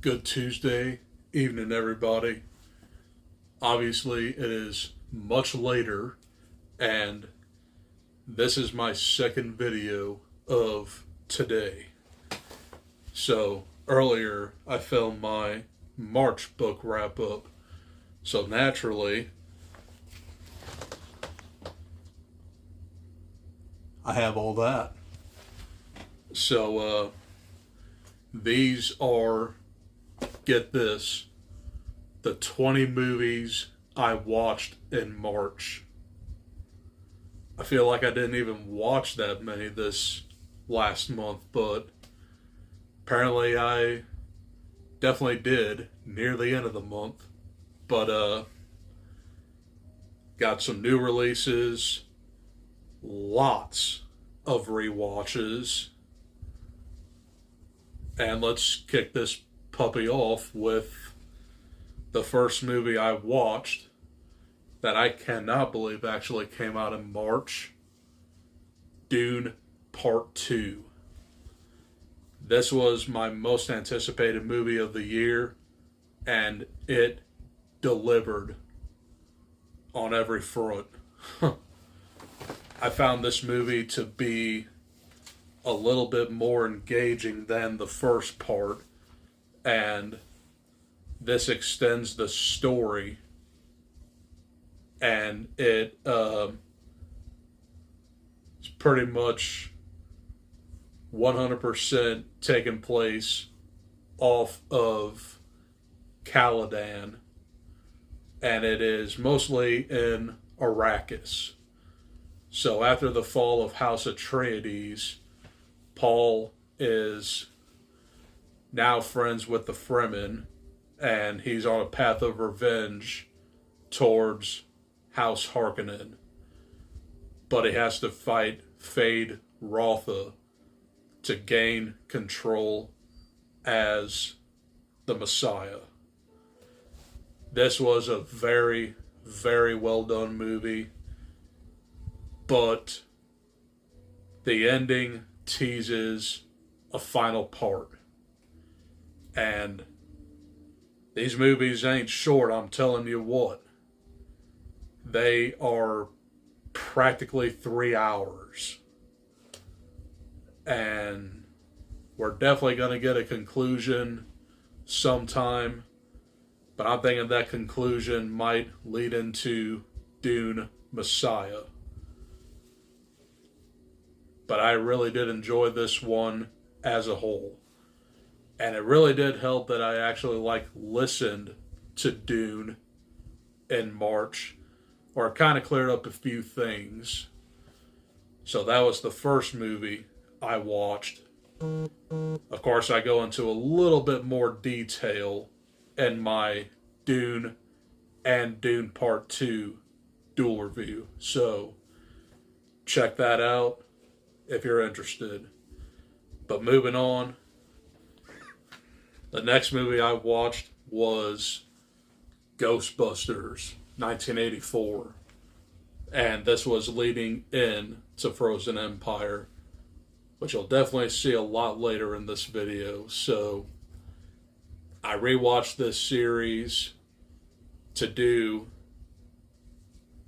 Good Tuesday evening, everybody. Obviously, it is much later, and this is my second video of today. So, earlier I filmed my March book wrap up. So, naturally, I have all that. So, these are, get this, the 20 movies I watched in March. I feel like I didn't even watch that many this last month, but apparently I definitely did near the end of the month. But got some new releases, lots of rewatches, and let's kick this puppy off with the first movie I watched that I cannot believe actually came out in March. Dune Part 2. This was my most anticipated movie of the year, and it delivered on every front. I found this movie to be a little bit more engaging than the first part, and this extends the story, and it's pretty much 100% taking place off of Caladan, and it is mostly in Arrakis. So after the fall of House Atreides, Paul is now friends with the Fremen, and he's on a path of revenge towards House Harkonnen. But he has to fight Fade Rotha to gain control as the Messiah. This was a very, very well done movie, but the ending teases a final part. And these movies ain't short, I'm telling you what. They are practically 3 hours. And we're definitely going to get a conclusion sometime. But I'm thinking that conclusion might lead into Dune Messiah. But I really did enjoy this one as a whole. And it really did help that I actually listened to Dune in March, or it kind of cleared up a few things. So that was the first movie I watched. Of course, I go into a little bit more detail in my Dune and Dune Part 2 dual review. So check that out if you're interested. But moving on, the next movie I watched was Ghostbusters 1984. And this was leading in to Frozen Empire, which you'll definitely see a lot later in this video. So I rewatched this series to do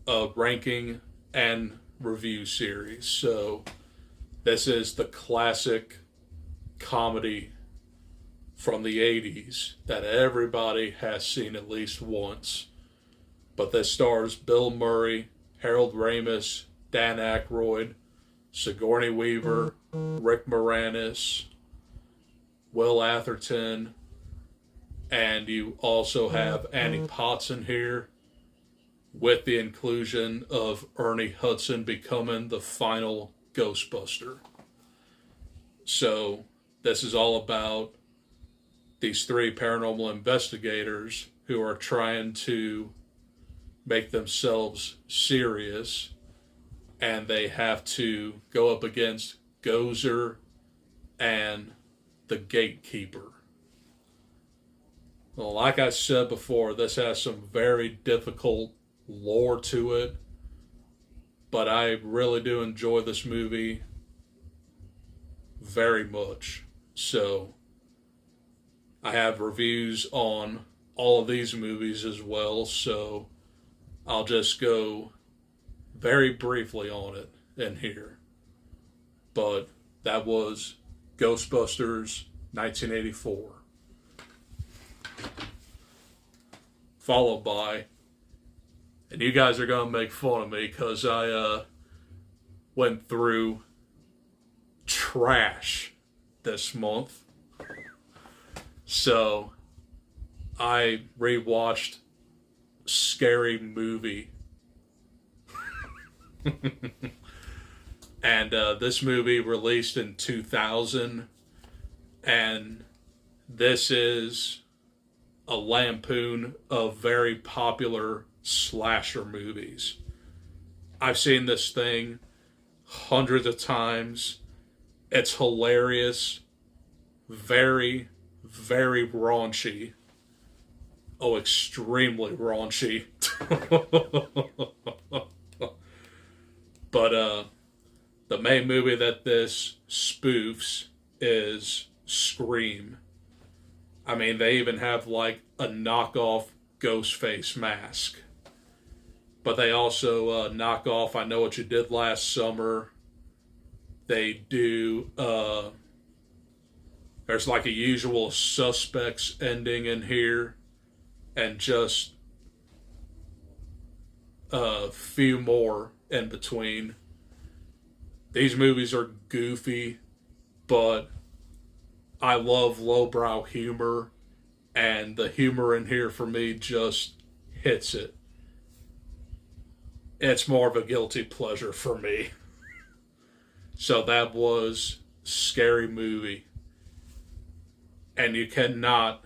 a ranking and review series. So this is the classic comedy from the 80s that everybody has seen at least once. But this stars Bill Murray, Harold Ramis, Dan Aykroyd, Sigourney Weaver, Rick Moranis, Will Atherton, and you also have Annie Potts in here, with the inclusion of Ernie Hudson becoming the final Ghostbuster. So this is all about these three paranormal investigators who are trying to make themselves serious, and they have to go up against Gozer and the Gatekeeper. Well, like I said before, this has some very difficult lore to it, but I really do enjoy this movie very much. So I have reviews on all of these movies as well, so I'll just go very briefly on it in here. But that was Ghostbusters 1984. Followed by, and you guys are going to make fun of me because I went through trash this month. So I rewatched Scary Movie. And this movie released in 2000. And this is a lampoon of very popular slasher movies. I've seen this thing hundreds of times. It's hilarious. Very, very raunchy. Oh, extremely raunchy. But the main movie that this spoofs is Scream. I mean, they even have like a knockoff Ghostface mask. But they also knock off I Know What You Did Last Summer. They do, there's like a Usual Suspects ending in here. And just a few more in between. These movies are goofy, but I love lowbrow humor, and the humor in here for me just hits it. It's more of a guilty pleasure for me. So that was Scary Movie. And you cannot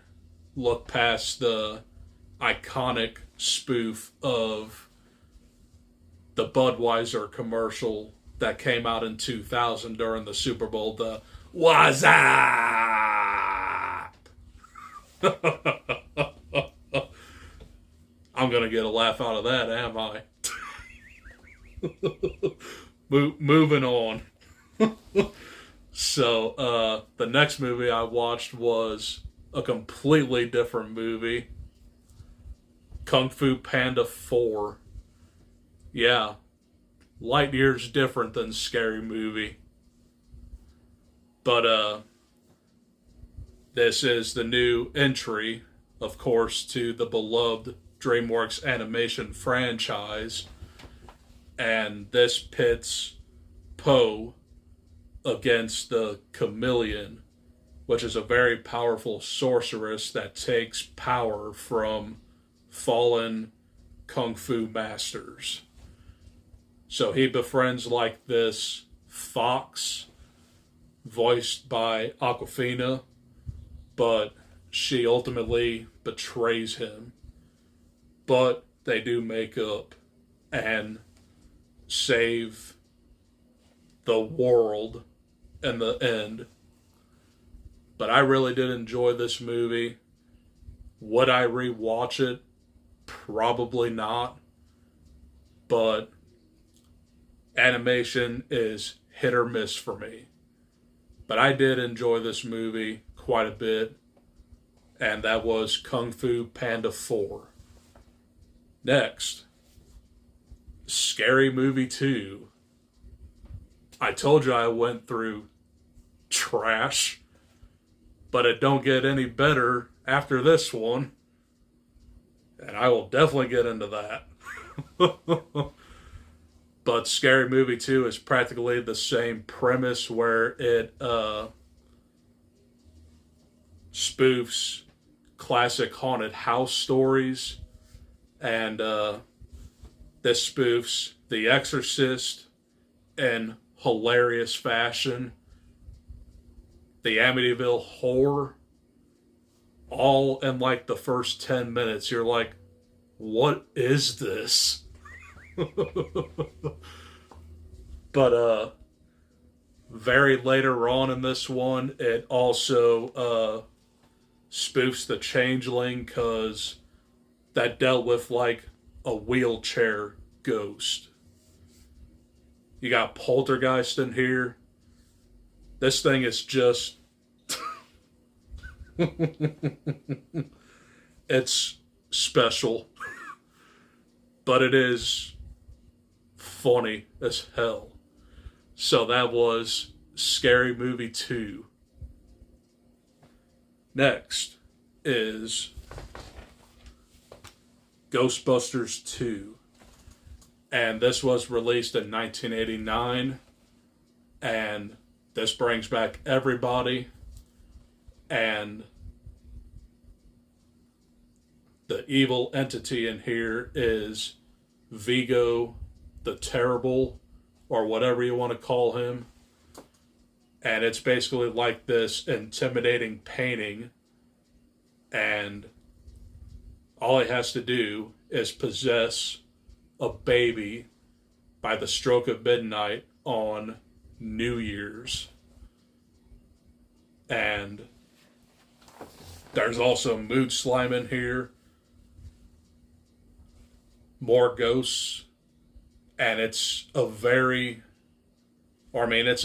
look past the iconic spoof of the Budweiser commercial that came out in 2000 during the Super Bowl, the "What's up?" I'm going to get a laugh out of that, am I? Moving on. So, the next movie I watched was a completely different movie. Kung Fu Panda 4. Yeah. Light years different than Scary Movie. But, this is the new entry, of course, to the beloved DreamWorks animation franchise. And this pits Po against the Chameleon, which is a very powerful sorceress that takes power from fallen kung fu masters. So he befriends like this fox, voiced by Awkwafina, but she ultimately betrays him. But they do make up and save the world in the end. But I really did enjoy this movie. Would I rewatch it? Probably not. But animation is hit or miss for me. But I did enjoy this movie quite a bit. And that was Kung Fu Panda 4. Next, Scary Movie 2. I told you I went through trash, but it don't get any better after this one. And I will definitely get into that. But Scary Movie 2 is practically the same premise, where it spoofs classic haunted house stories. And this spoofs The Exorcist in hilarious fashion. The Amityville Horror. All in like the first 10 minutes. You're like, what is this? But very later on in this one, it also spoofs the Changeling, because that dealt with like a wheelchair ghost. You got Poltergeist in here. This thing is just It's special, but it is funny as hell. So that was Scary Movie 2. Next is Ghostbusters 2. And this was released in 1989. And this brings back everybody. And the evil entity in here is Vigo the Terrible, or whatever you want to call him. And it's basically like this intimidating painting. And all he has to do is possess a baby by the stroke of midnight on New Year's. And there's also mood slime in here. More ghosts. And it's it's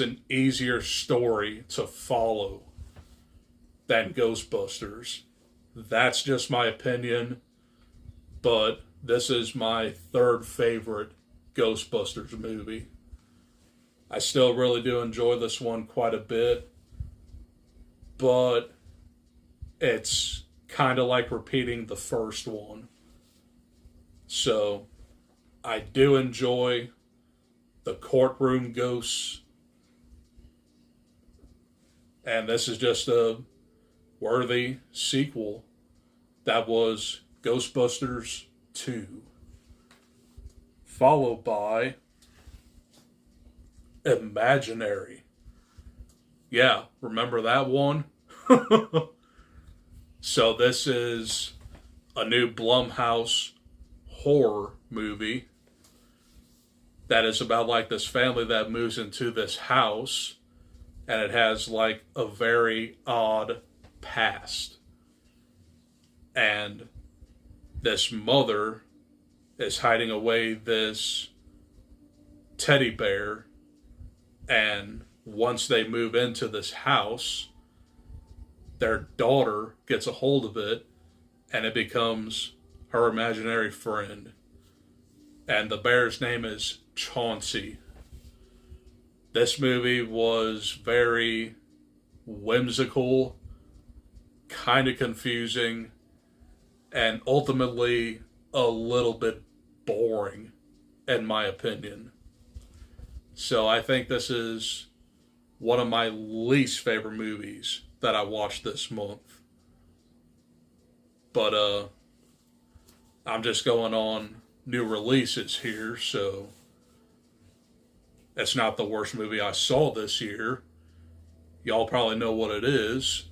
an easier story to follow than Ghostbusters. That's just my opinion. But this is my third favorite Ghostbusters movie. I still really do enjoy this one quite a bit. But it's kind of like repeating the first one. So I do enjoy the courtroom ghosts. And this is just a worthy sequel. That was Ghostbusters 2. Followed by Imaginary. Yeah, remember that one? So this is a new Blumhouse horror movie that is about like this family that moves into this house, and it has like a very odd past. And this mother is hiding away this teddy bear, and once they move into this house, their daughter gets a hold of it, and it becomes her imaginary friend. And the bear's name is Chauncey. This movie was very whimsical, kind of confusing, and ultimately a little bit boring, in my opinion. So I think this is one of my least favorite movies that I watched this month. But I'm just going on new releases here, so it's not the worst movie I saw this year. Y'all probably know what it is.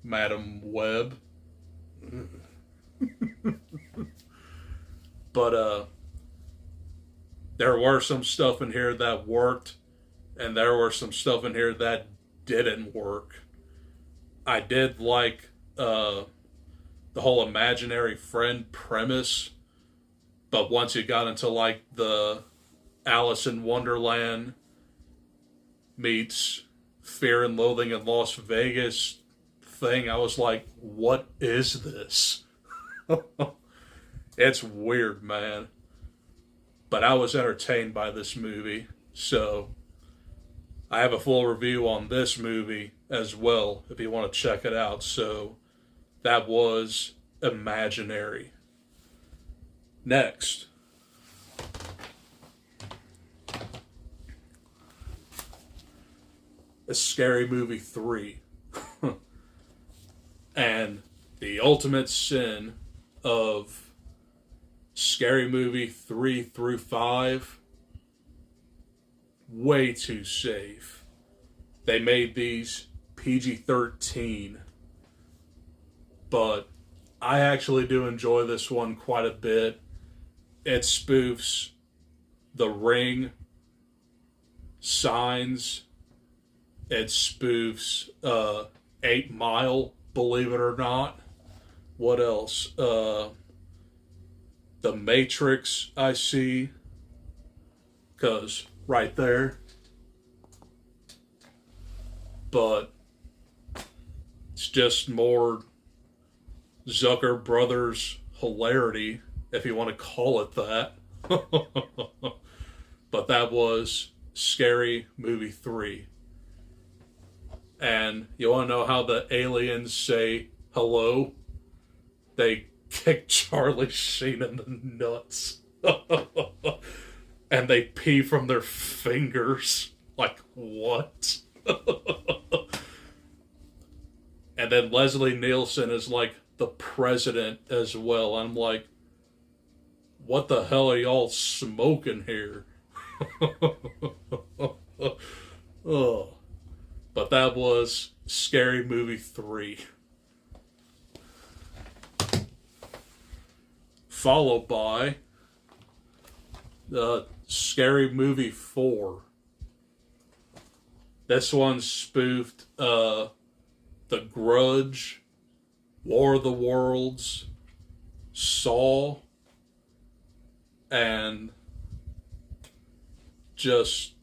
Madam Web. But there were some stuff in here that worked, and there were some stuff in here that didn't work. I did like the whole imaginary friend premise, but once you got into like the Alice in Wonderland meets Fear and Loathing in Las Vegas thing, I was like, what is this? It's weird, man. But I was entertained by this movie, so I have a full review on this movie as well if you want to check it out. So that was Imaginary. Next, a Scary Movie 3. And the ultimate sin of Scary Movie 3 through 5, way too safe. They made these PG-13, but I actually do enjoy this one quite a bit. It spoofs The Ring, Signs. It spoofs 8 Mile, believe it or not. What else? The Matrix, I see. Because right there. But It's just more Zucker Brothers hilarity, if you want to call it that. But that was Scary Movie 3. And you want to know how the aliens say hello? They kick Charlie Sheen in the nuts. And they pee from their fingers. Like, what? And then Leslie Nielsen is like the president as well. I'm like, what the hell are y'all smoking here? Oh. But that was Scary Movie 3. Followed by Scary Movie 4. This one spoofed The Grudge, War of the Worlds, Saw, and just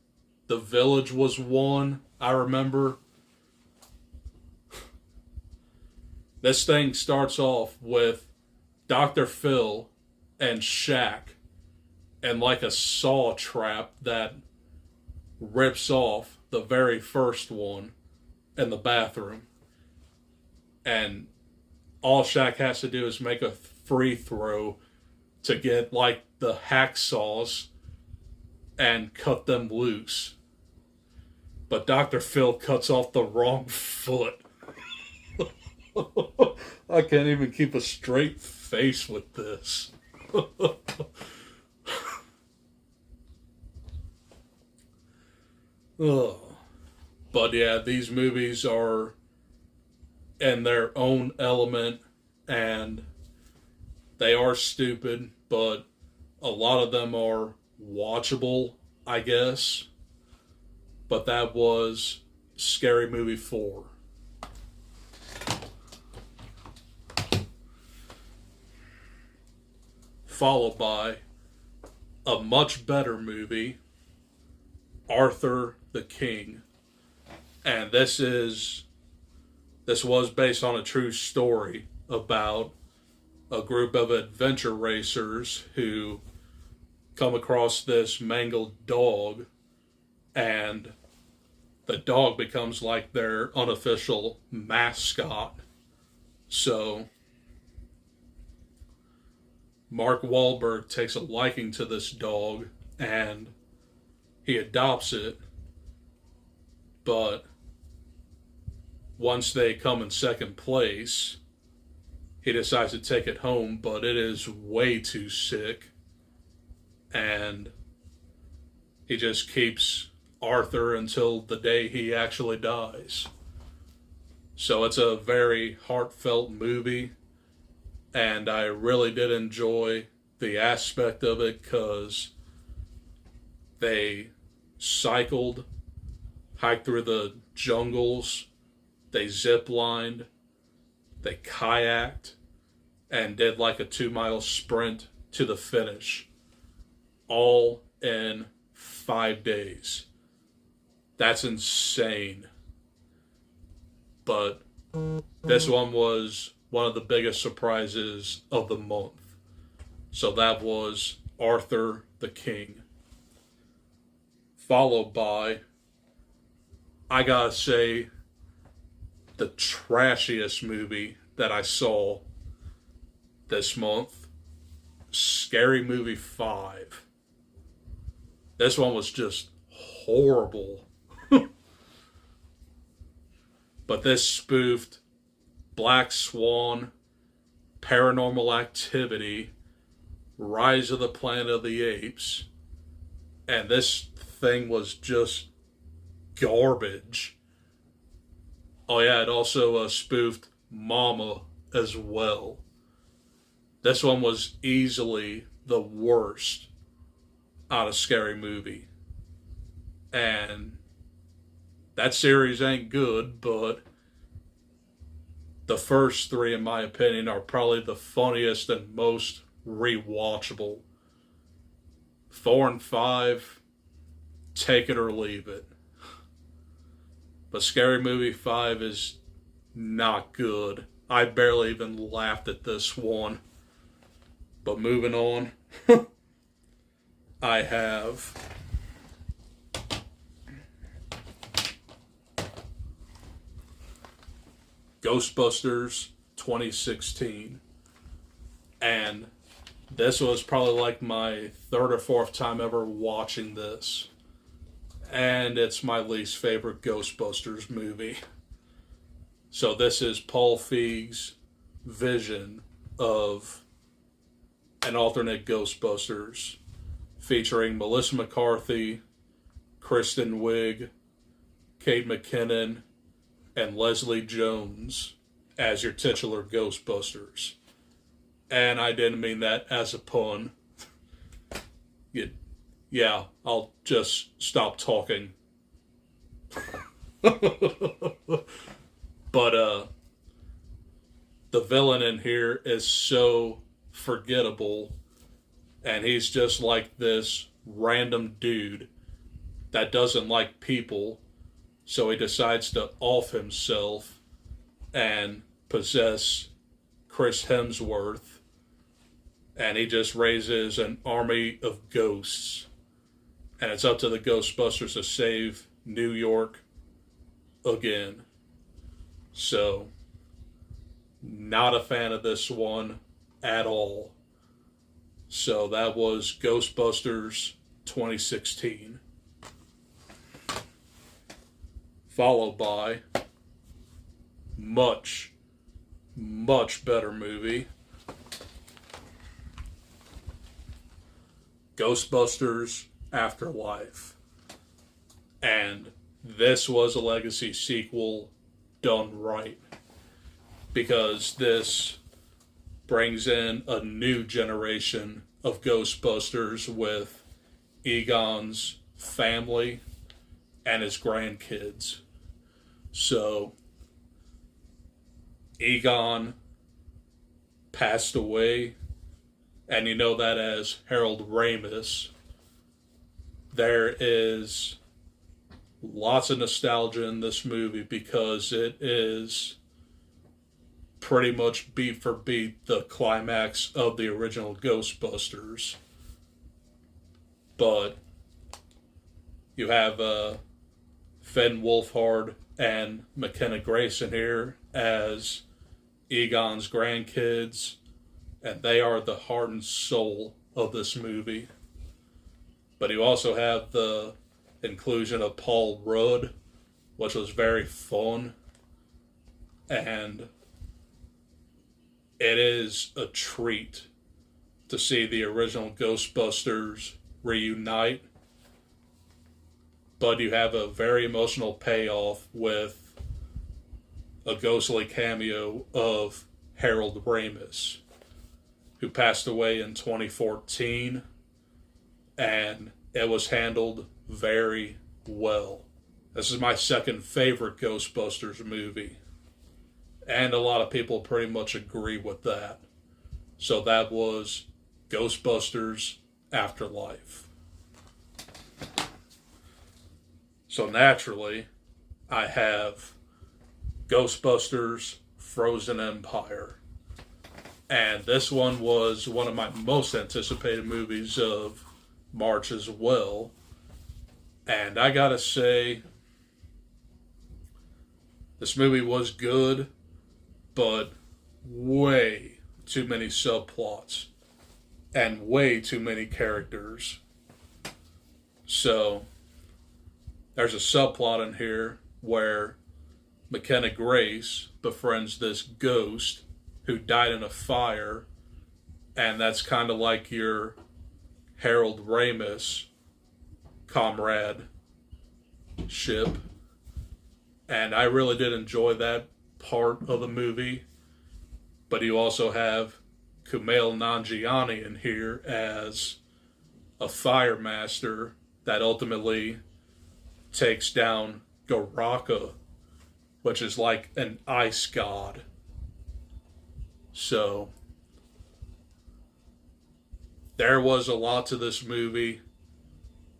The Village was one, I remember. This thing starts off with Dr. Phil and Shaq and like a saw trap that rips off the very first one in the bathroom. And all Shaq has to do is make a free throw to get like the hacksaws and cut them loose. But Dr. Phil cuts off the wrong foot. I can't even keep a straight face with this. But yeah, these movies are in their own element and they are stupid, but a lot of them are watchable, I guess. But that was Scary Movie 4. Followed by a much better movie, Arthur the King. And this was based on a true story about a group of adventure racers who come across this mangled dog, and the dog becomes like their unofficial mascot. So Mark Wahlberg takes a liking to this dog and he adopts it. But once they come in second place, he decides to take it home, but it is way too sick. And he just keeps Arthur until the day he actually dies. So it's a very heartfelt movie. And I really did enjoy the aspect of it because they cycled, hiked through the jungles, they zip-lined, they kayaked, and did like a 2-mile sprint to the finish. All in 5 days. That's insane. But this one was one of the biggest surprises of the month. So that was Arthur the King. Followed by, I gotta say, the trashiest movie that I saw this month, Scary Movie 5. This one was just horrible. But this spoofed Black Swan, Paranormal Activity, Rise of the Planet of the Apes, and this thing was just garbage. Oh yeah, it also spoofed Mama as well. This one was easily the worst out of Scary Movie. And that series ain't good, but the first 3, in my opinion, are probably the funniest and most rewatchable. 4 and 5, take it or leave it. But Scary Movie 5 is not good. I barely even laughed at this one. But moving on, I have Ghostbusters 2016. And this was probably like my third or fourth time ever watching this. And it's my least favorite Ghostbusters movie. So this is Paul Feig's vision of an alternate Ghostbusters featuring Melissa McCarthy, Kristen Wiig, Kate McKinnon, and Leslie Jones as your titular Ghostbusters. And I didn't mean that as a pun. Yeah, I'll just stop talking. But the villain in here is so forgettable, and he's just like this random dude that doesn't like people, so he decides to off himself and possess Chris Hemsworth, and he just raises an army of ghosts, and it's up to the Ghostbusters to save New York again. So, not a fan of this one at all. So that was Ghostbusters 2016. Followed by much, much better movie, Ghostbusters Afterlife. And this was a legacy sequel done right, because this brings in a new generation of Ghostbusters with Egon's family and his grandkids. So, Egon passed away, and you know that as Harold Ramis. There is lots of nostalgia in this movie because it is pretty much beat for beat the climax of the original Ghostbusters. But you have Finn Wolfhard and McKenna Grace in here as Egon's grandkids, and they are the heart and soul of this movie. But you also have the inclusion of Paul Rudd, which was very fun, and it is a treat to see the original Ghostbusters reunite. But you have a very emotional payoff with a ghostly cameo of Harold Ramis, who passed away in 2014, and it was handled very well. This is my second favorite Ghostbusters movie, and a lot of people pretty much agree with that. So that was Ghostbusters Afterlife. So naturally, I have Ghostbusters Frozen Empire. And this one was one of my most anticipated movies of March as well. And I gotta say, this movie was good, but way too many subplots and way too many characters. So, there's a subplot in here where McKenna Grace befriends this ghost who died in a fire, and that's kind of like your Harold Ramis comrade ship. And I really did enjoy that part of the movie. But you also have Kumail Nanjiani in here as a fire master that ultimately takes down Goraka, which is like an ice god. So, there was a lot to this movie,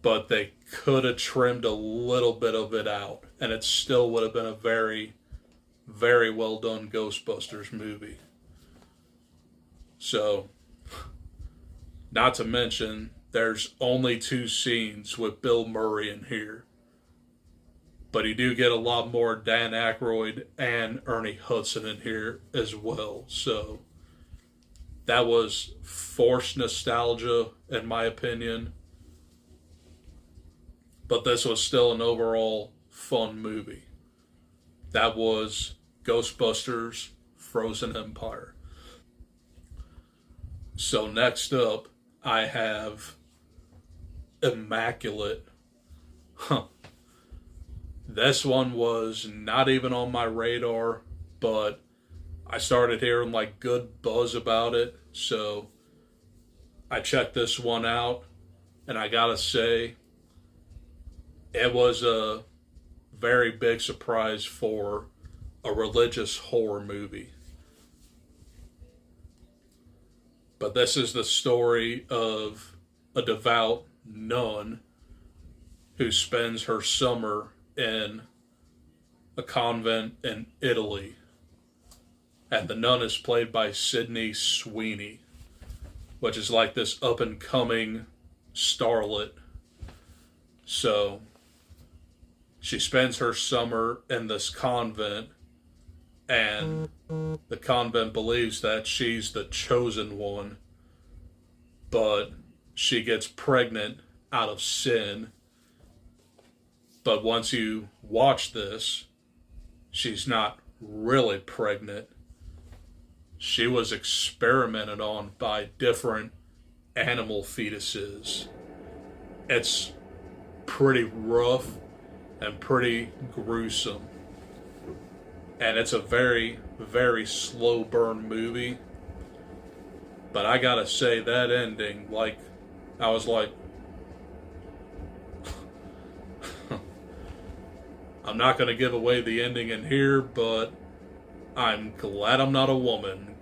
but they could have trimmed a little bit of it out, and it still would have been a very, very well done Ghostbusters movie. So, not to mention, there's only 2 scenes with Bill Murray in here. But you do get a lot more Dan Aykroyd and Ernie Hudson in here as well. So, that was forced nostalgia, in my opinion. But this was still an overall fun movie. That was Ghostbusters Frozen Empire. So next up, I have Immaculate. This one was not even on my radar, but I started hearing like good buzz about it. So I checked this one out, and I gotta say, it was a very big surprise for a religious horror movie. But this is the story of a devout nun who spends her summer in a convent in Italy. And the nun is played by Sydney Sweeney, which is like this up and coming starlet. So she spends her summer in this convent, and the convent believes that she's the chosen one, but she gets pregnant out of sin. But once you watch this, she's not really pregnant. She was experimented on by different animal fetuses. It's pretty rough and pretty gruesome. And it's a very, very slow burn movie. But I gotta say, that ending, like, I was like, I'm not gonna give away the ending in here, but I'm glad I'm not a woman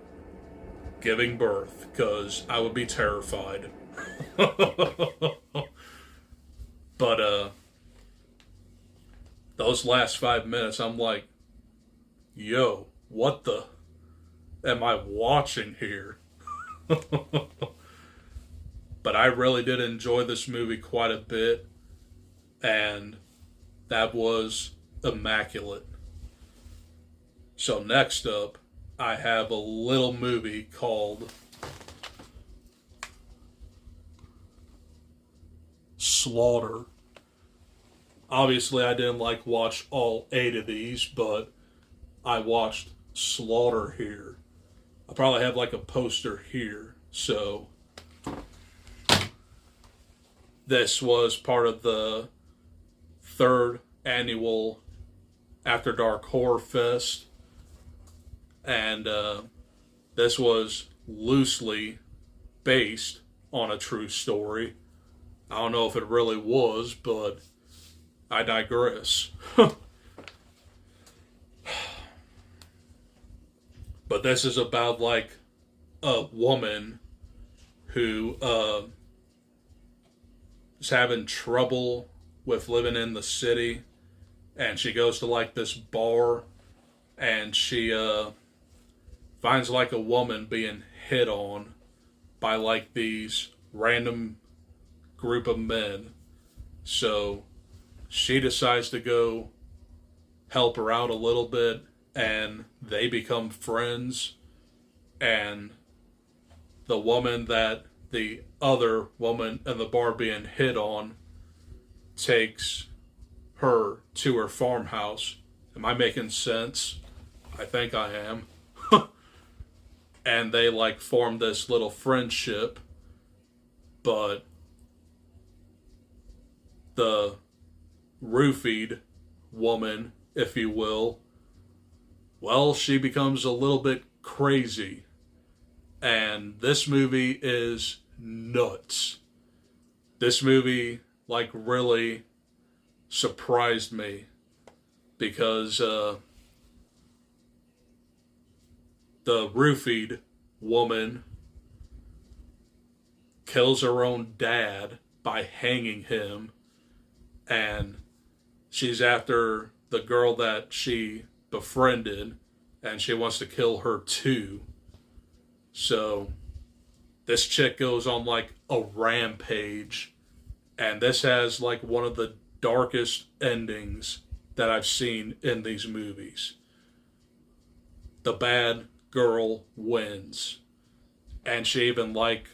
giving birth, because I would be terrified. But, those last 5 minutes, I'm like, yo, what the am I watching here? But I really did enjoy this movie quite a bit, and that was Immaculate. So next up, I have a little movie called Slaughter. Obviously, I didn't watch all 8 of these, but I watched Slaughter here. I probably have like a poster here. So this was part of the 3rd annual After Dark Horror Fest. And this was loosely based on a true story. I don't know if it really was, but I digress. But this is about like a woman who is having trouble with living in the city, and she goes to like this bar, and she finds like a woman being hit on by like these random group of men. So she decides to go help her out a little bit, and they become friends. And the woman that the other woman in the bar being hit on takes her to her farmhouse. Am I making sense? I think I am. And they like form this little friendship, but the roofied woman, if you will, well, she becomes a little bit crazy. And this movie is nuts. This movie, like, really surprised me, because the roofied woman kills her own dad by hanging him, and she's after the girl that she befriended, and she wants to kill her too. So this chick goes on like a rampage, and this has like one of the darkest endings that I've seen in these movies. The bad girl wins, and she even like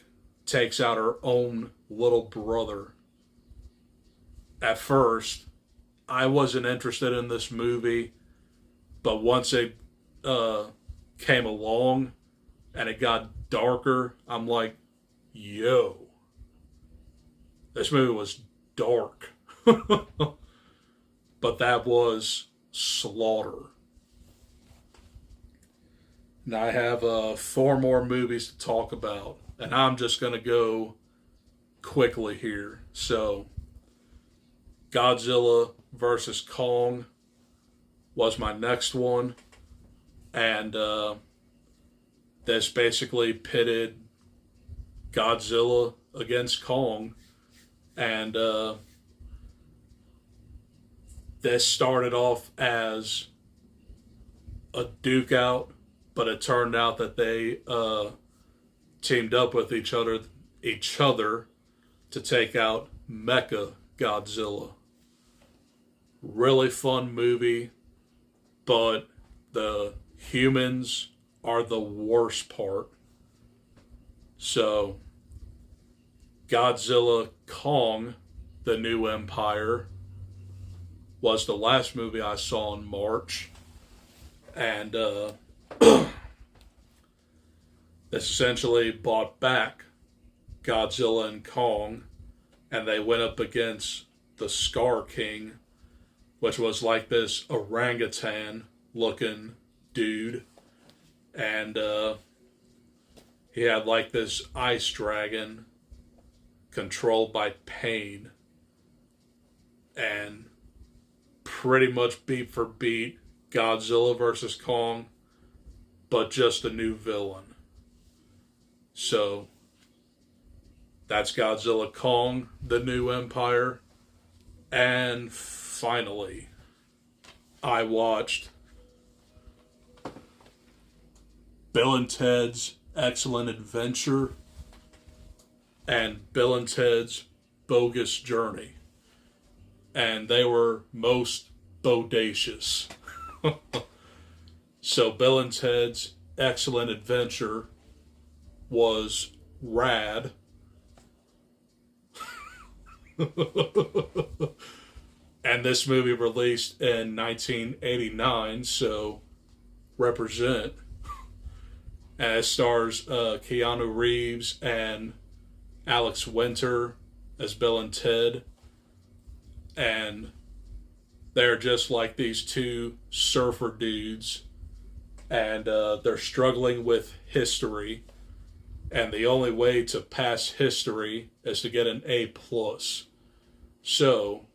takes out her own little brother. At first, I wasn't interested in this movie, but once it came along and it got darker, I'm like, yo, this movie was dark. But that was slaughter. And I have 4 more movies to talk about, and I'm just going to go quickly here. So, Godzilla versus Kong was my next one, and this basically pitted Godzilla against Kong, and this started off as a duke out, but it turned out that they teamed up with each other to take out Mecha Godzilla. Really fun movie, but the humans are the worst part. So, Godzilla Kong, the New Empire, was the last movie I saw in March. And this essentially brought back Godzilla and Kong, and they went up against the Scar King, which was like this orangutan looking dude, and he had like this ice dragon controlled by pain, and pretty much beat for beat Godzilla versus Kong, but just a new villain. So that's Godzilla Kong, the New Empire. And finally, I watched Bill and Ted's Excellent Adventure and Bill and Ted's Bogus Journey. And they were most bodacious. So Bill and Ted's Excellent Adventure was rad. And this movie released in 1989, so represent. And it stars Keanu Reeves and Alex Winter as Bill and Ted. And they're just like these two surfer dudes. And they're struggling with history. And the only way to pass history is to get an A+. So,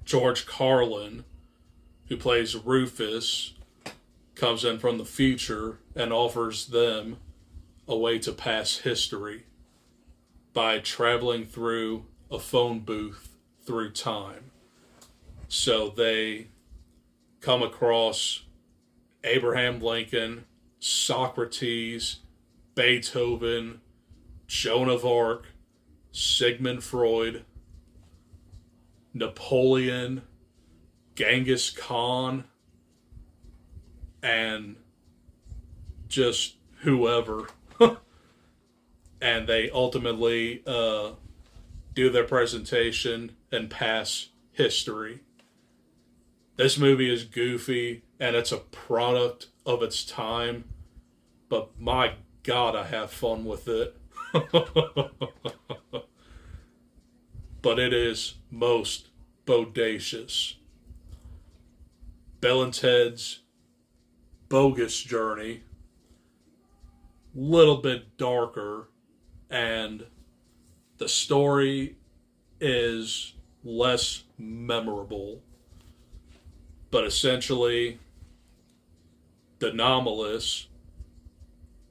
George Carlin, who plays Rufus, comes in from the future and offers them a way to pass history by traveling through a phone booth through time. So they come across Abraham Lincoln, Socrates, Beethoven, Joan of Arc, Sigmund Freud, Napoleon, Genghis Khan, and just whoever. And they ultimately do their presentation and pass history. This movie is goofy and it's a product of its time, but my God, I have fun with it. But it is most bodacious. Bill and Ted's Bogus Journey, little bit darker, and the story is less memorable. But essentially, the Anomalous,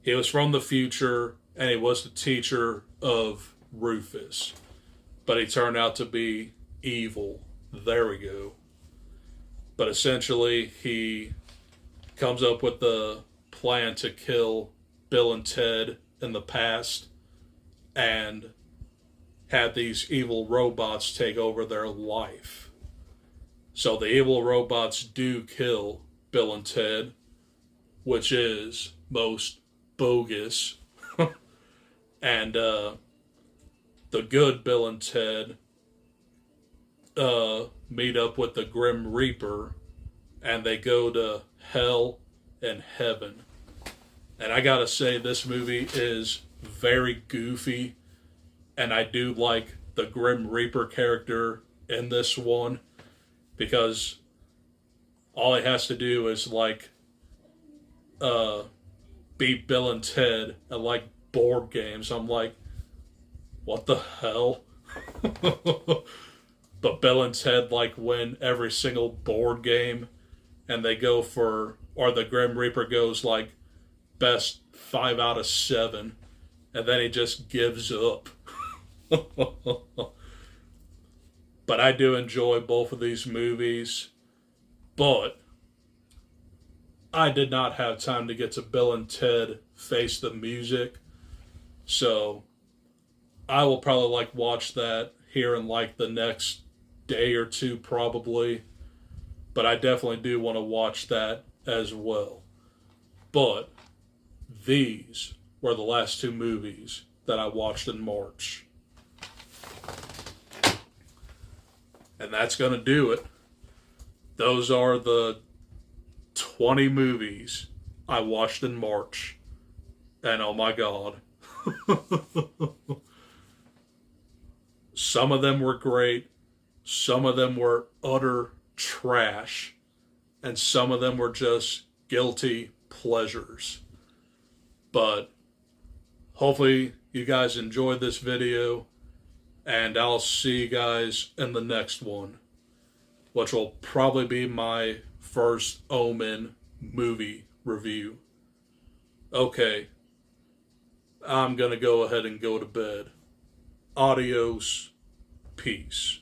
he was from the future and he was the teacher of Rufus. But he turned out to be evil. There we go. But essentially, he comes up with the plan to kill Bill and Ted in the past and had these evil robots take over their life. So the evil robots do kill Bill and Ted, which is most bogus. And the good Bill and Ted meet up with the Grim Reaper, and they go to hell and heaven. And I gotta say, this movie is very goofy, and I do like the Grim Reaper character in this one, because all he has to do is like beat Bill and Ted at like board games. I'm like, what the hell? But Bill and Ted like win every single board game, and they go for, or the Grim Reaper goes like best 5 out of 7, and then he just gives up. But I do enjoy both of these movies, but I did not have time to get to Bill and Ted Face the Music, so I will probably like watch that here in like the next day or two probably, but I definitely do want to watch that as well. But these were the last 2 movies that I watched in March. And that's going to do it. Those are the 20 movies I watched in March. And oh my God. Some of them were great. Some of them were utter trash. And some of them were just guilty pleasures. But hopefully you guys enjoyed this video. And I'll see you guys in the next one, which will probably be my first Omen movie review. Okay, I'm going to go ahead and go to bed. Adios. Peace.